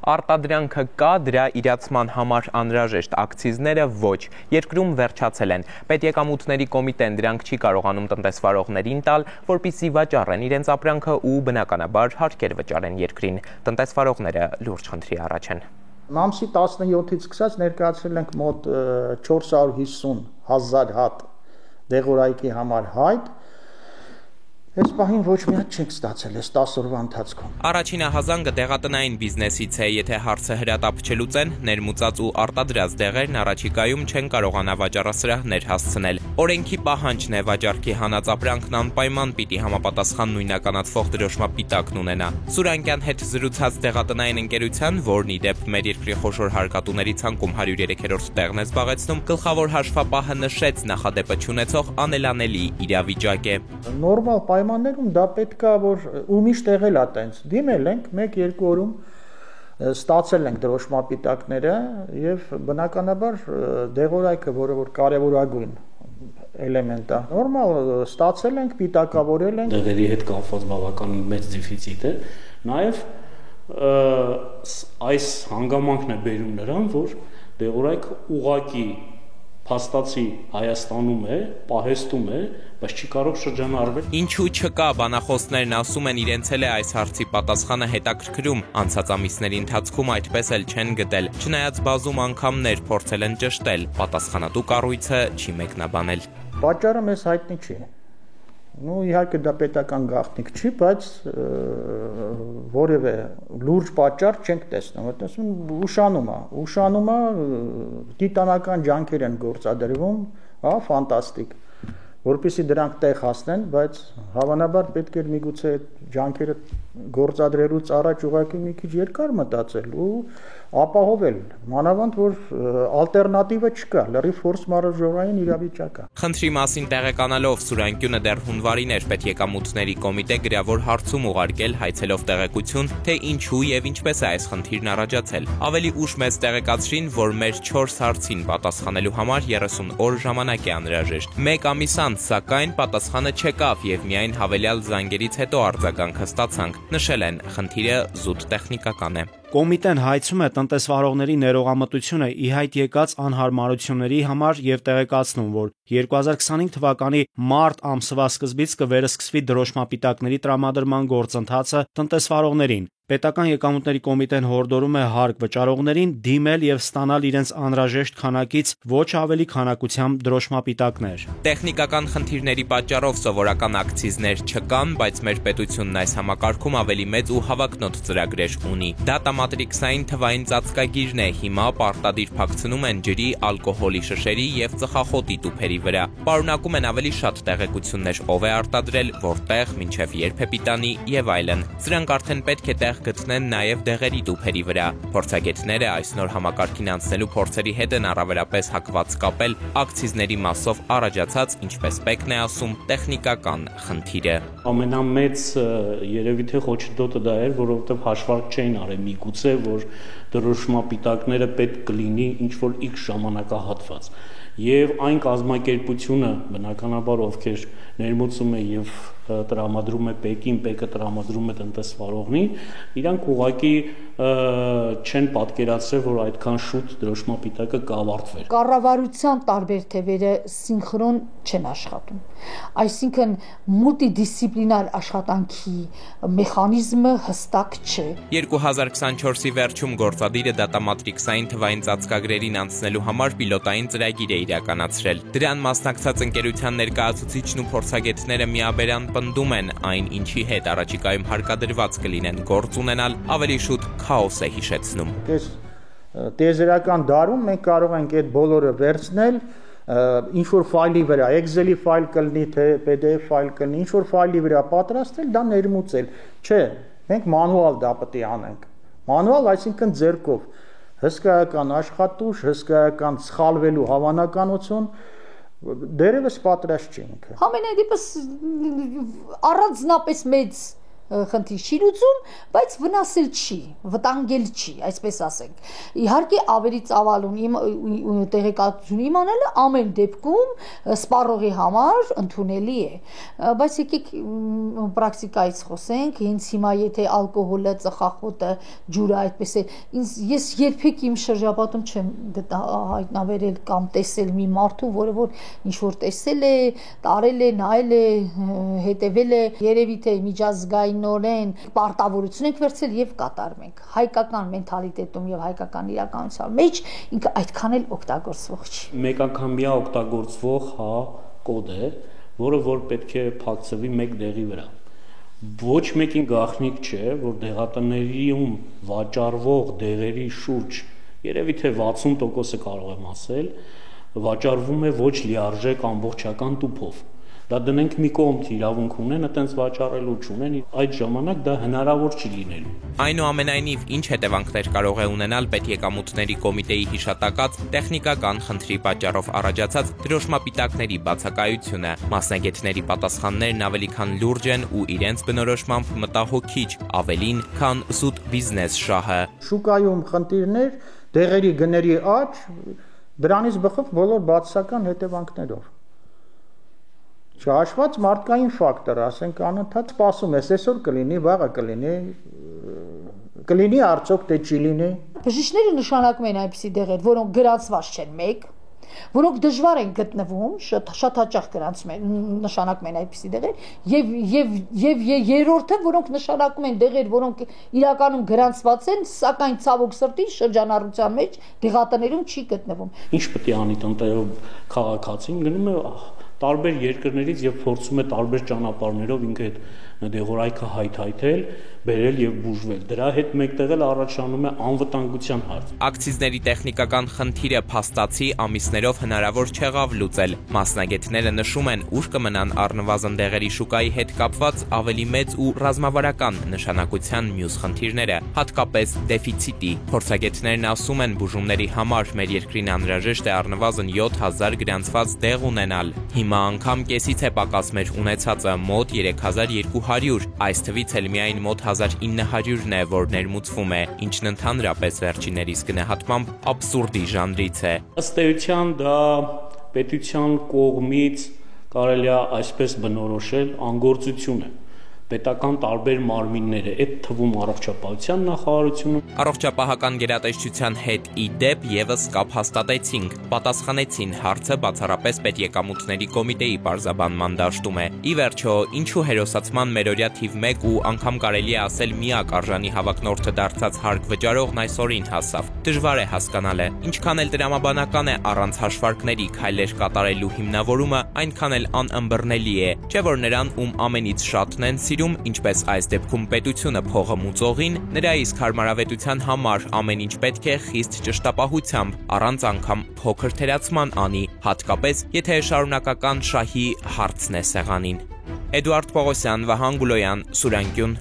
Արտադրանքը կա, դրա իրացման համար անհրաժեշտ ակցիզները ոչ։ Երկրում վերջացել են։ Պետեկամուտների կոմիտեն դրանք չի կարողանում տնտեսվարողներին տալ, որպեսզի վաճառեն իրենց ապրանքը ու բնականաբար հարկեր վճարեն երկրին։ Տնտեսվարողները լուրջ խնդրի առաջ են։ Ամսի 17-ից սկսած ներկայացրել ենք մոտ 450,000 հատ դեղորայքի համար հայտ։ Այս պահին ոչ մի հատ չենք ստացել այս 10 օրվա ընթացքում։ Առաջին ահազանգը դեղատնային բիզնեսից է, եթե հարցը հրատապ չլուծեն, ներմուծած ու արտադրած դեղերն առաջիկայում չեն կարողանա վաճառասրահներ հասցնել։ Օրենքի պահանջն է վաճառքի հանած ապրանքն անպայման պիտի համապատասխան նույնականացվող դրոշմապիտակն ունենա։ Սուրանկյան հետ զրուցած դեղատնային ընկերության, որն ի դեպ մեր երկրի խոշոր հարկատուների ցանկում 103-րդ տեղն է զբաղեցնում, գլխավոր հաշվապահը նշեց նախադեպը չունեցող անելանելի իրավիճակ է։ Նորմալ պայմաններում դա պետք է որ ու միշտ եղել է տենց։ Դիմել ենք 1-2 օրում ստացել ենք դրոշմապիտակները եւ բնականաբար դեղորայքը, որը որ կարեւորագույն էլեմենտ է, նորմալ ստացել ենք, պիտակավորել ենք։ Դեղերի հետ կապված բավականին մեծ դեֆիցիտ է։ Նաեւ այս հանգամանքն է բերում նրան, որ դեղորայքը ուղակի փաստացի Հայաստանում է, պահեստում է, բայց չի կարող շրջանառվել։ Ինչու չկա, բանախոսներն ասում են իրենց էլ է այս հարցի պատասխանը հետաքրքրում, անցած ամիսների ընթացքում այդպես էլ չեն գտել, չնայած բազում անգամներ փորձել են ճշտել, պատասխանատու կառույցը չի մեկնաբանել։ Պատճառը մեզ հայտնի չի։ Իհարկե դա պետական գաղտնիք չի, բայց որևէ լուրջ պատճառ չենք տեսնում, որտեղ ուշանում է, տիտանական ջանքեր են գործադրվում, ֆանտաստիկ, որպեսզի դրանք տեղ հասնեն, բայց հավանաբար պետք է միգուցե ջանքերը գործադրելուց առաջ ուղղակի մի քիչ երկար մտածել ու ապահովել, մանավանդ որ ալտերնատիվը չկա, լրիվ ֆորս մարաժորային իրավիճակ է։ Խնդրի մասին տեղեկանալով Սուրանկյունը դեռ հունվարին էր պետեկամուտների կոմիտե գրավոր հարցում ուղարկել հայցելով տեղեկություն, թե ինչու եւ ինչպես է այս խնդիրն առաջացել։ Ավելի ուշ մեզ տեղեկացրին, որ մեր 4 հարցին պատասխանելու համար 30 օր ժամանակ է անհրաժեշտ։ Մեկ ամիս անց, սակայն, պատասխանը չեկավ եւ միայն հավելյալ զանգերից հետո արձագանքը ստացանք։ Նշել են, խնդիրը զուտ տեխնիկական է։ Կոմիտեն հայցում է տնտեսվարողների ներողամտությունը ի հայտ եկած անհարմարությունների համար եւ տեղեկացնում, որ 2025 թվականի մարտ ամսվա սկզբից կվերսկսվի դրոշմապիտակների տրամադրման գործընթացը տնտեսվարողներին։ Պետական եկամուտների կոմիտեն հորդորում է հարկ վճարողներին դիմել եւ ստանալ իրենց անհրաժեշտ քանակից ոչ ավելի քանակությամբ դրոշմապիտակներ։ Տեխնիկական խնդիրների պատճառով սովորական ակցիզներ չկան, բայց մեր պետությունն այս համակարգում ավելի մեծ ու հավակնոտ ծրագրեր ունի։ Դա տամատրիքսային թվային ծածկագիրն է, հիմա պարտադիր փակցնում են ջրի, ալկոհոլի շշերի եւ ծխախոտի տուփերի վրա։ Պարունակում են ավելի շատ տեղեկություններ, ով է արտադրել, որտեղ, մինչեւ երբ է պիտանի եւ այլն։ Սրանք արդեն պետք է տեղ գտնեն նաև դեղերի տուփերի վրա։ Փորձագետները այս նոր համակարգին անցնելու փորձերի հետ են առավելապես հակված կապել ակցիզների մասով առաջացած, ինչպես Պեկն է ասում, տեխնիկական խնդիրը։ Ամենամեծ երևի թե խոչընդոտը դա էր, որովհետև հաշվարկ չէին արել միգուցե, որ դրոշմապիտակները պետք կլինի ինչ-որ X ժամանակահատված։ Եվ այն կազմակերպությունը, բնականաբար, ովքեր ներմուծում է եւ տրամադրում է Պեկին, Պեկը տրամադրում է տնտեսվարողներին, իրանք ուղղակի չեն պատկերացրել, որ այդքան շուտ դրոշմապիտակը կավարտվեր։ Կառավարության տարբեր թևերը սինխրոն չեն աշխատում։ Այսինքն մուլտիդիսցիպլինար աշխատանքի մեխանիզմը հստակ չէ։ 2024-ի վերջում գործադիրը դատամատրիքսային թվային ծածկագրերին անցնելու համար պիլոտային ծրագիր է իրականացրել։ Դրան մասնակցած ընկերության ներկայացուցիչն ու փորձագետները միաբերան պնդում են, այն ինչի հետ առաջիկայում հարկադրված կլինեն գործ ունենալ, ավելի շուտ քաոս է հիշեցնում։ Տիեզերական դարում մենք կարող ենք այդ բոլորը վերցնել ինչ-որ ֆայլի վրա, Excel-ի ֆայլ կլինի, թե PDF ֆայլ կլինի, ինչ-որ ֆայլի վրա պատրաստել, դա ներմուծել։ Չէ, մենք մանուալ դա պետք է անենք։ Մանուալ, այսինքն ձեռքով, հսկայական աշխատուժ, հսկայական սխալվելու հավանականություն, դերևս պատրաստ չենք։ Համենայն դեպս առանձնապես մեծ խնդիր չի լուծում, բայց վնասել չի, վտանգել չի, այսպես ասենք։ Իհարկե ավելի ծավալուն տեղեկատվություն իմանալը ամեն դեպքում սպառողի համար ընդունելի է, բայց եկեք պրակտիկայից խոսենք, հենց հիմա եթե ալկոհոլը, ծխախոտը, ջուրը այդպես է, ես երբեք իմ շրջապատում չեմ հայտնաբերել կամ տեսել մի մարդու, որը որ ինչ որ տեսել է, տարել է, նայել է, հետևել է, երևի թե միջազգայինորեն պարտավորություն ենք վերցել եւ կատարում ենք։ Հայկական մենթալիտետում եւ հայկական իրականության մեջ ինքը այդքան էլ օգտագործվող չի։ Մեկանգամյա օգտագործվող կոդ է, որը որ պետք է փակցվի մեկ դեղի վրա։ Ոչ մեկին գաղտնիք չէ, որ դեղատներիում վաճառվող դեղերի շուրջ երևի թե 60%-ը կարող եմ ասել, վաճառվում է ոչ լիարժեք ամբողջական տուփով։ Դա դնենք մի կողմ իրավունք ունեն, այտենց վաճառելու չունեն, այդ ժամանակ դա հնարավոր չի լինելու։ Այնուամենայնիվ, ինչ հետևանքներ կարող է ունենալ պետեկամուտների կոմիտեի հիշատակած տեխնիկական խնդրի պատճառով առաջացած դրոշմապիտակների բացակայությունը։ Մասնագետների պատասխաններն ավելի քան լուրջ են ու իրենց բնորոշմամբ մտահոգիչ, ավելին, քան զուտ բիզնես շահը։ Շուկայում խնդիրներ, դեղերի գների աճ, դրանից բխող բոլոր բացասական հետևանքներով։ Չհաշված մարդկային ֆակտոր, ասենք անընդհատ սպասում ես, այսօր կլինի, վաղը կլինի արդյոք թե չի լինի։ Բժիշկները նշանակում են այնպիսի դեղեր, որոնք գրանցված չեն մեկ, որոնք դժվար են գտնվում, շատ հաճախ նշանակում են այնպիսի դեղեր, եւ երրորդը, որոնք նշանակում են դեղեր, որոնք իրականում գրանցված են, սակայն ցավոք սրտի շրջանառության մեջ դեղատներում չի գտնվում։ Ինչ պետք է անի քաղաքացին, գնում է տարբեր երկրներից եւ փորձում է տարբեր ճանապարհներով ինքը այդ դեղորայքը հայթայթել, բերել եւ բուժվել։ Դրա հետ մեկտեղ էլ առաջանում է անվտանգության հարց։ Ակցիզների տեխնիկական խնդիրը փաստացի ամիսներով հնարավոր չեղավ լուծել։ Մասնագետները նշում են, ուր կմնան առնվազն դեղերի շուկայի հետ կապված ավելի մեծ ու ռազմավարական նշանակության մյուս խնդիրները, հատկապես դեֆիցիտի։ Փորձագետներն ասում են, բուժումների համար մեր երկրին անհրաժեշտ է առնվազն 7000 գրանցված դեղ ունենալ։ Հիմա անգամ կեսից է պակաս մեր ունեցածը մոտ 3200, այս թվից էլ միայն մոտ 1900-ն է, որ ներմուծվում է, ինչն ընդհանրապես վերջիներիս գնահատմամբ աբսուրդի ժանրից է։ Ըստ էության դա պետության կողմից կարելի է այսպես բնորոշել անգործություն է։ Պետական տարբեր մարմինները, այդ թվում առողջապահության նախարարությունը։ Առողջապահական գերատեսչության հետ ի դեպ եւս կապ հաստատեցինք, պատասխանեցին հարցը բացառապես պետեկամուտների կոմիտեի պարզաբանման դաշտում է։ Ի վերջո, ինչու հերոսացման մերօրյա թիվ 1 ու անգամ կարելի է ասել միակ արժանի հավակնորդը դարձած հարկ վճարողն այսօրին հասավ։ Դժվար է հասկանալ է, ինչքան էլ տրամաբանական է առանց հաշվարկների քայլեր կատարելու հիմնավորումը, այնքան էլ անըմբռնելի է, չէ՞ որ նրան ում ամենից շատն են ինչպես այս դեպքում պետությունը փողը մուծողին, նրա իսկ հարմարավետության համար ամեն ինչ պետք է խիստ ճշտապահությամբ, առանց անգամ փոքր թերացման անի, հատկապես եթե շարունակական շահի հարցն է սեղանին։ Էդուարդ Պողոսյան, Վահան Գուլոյան, Սուրանգյուն։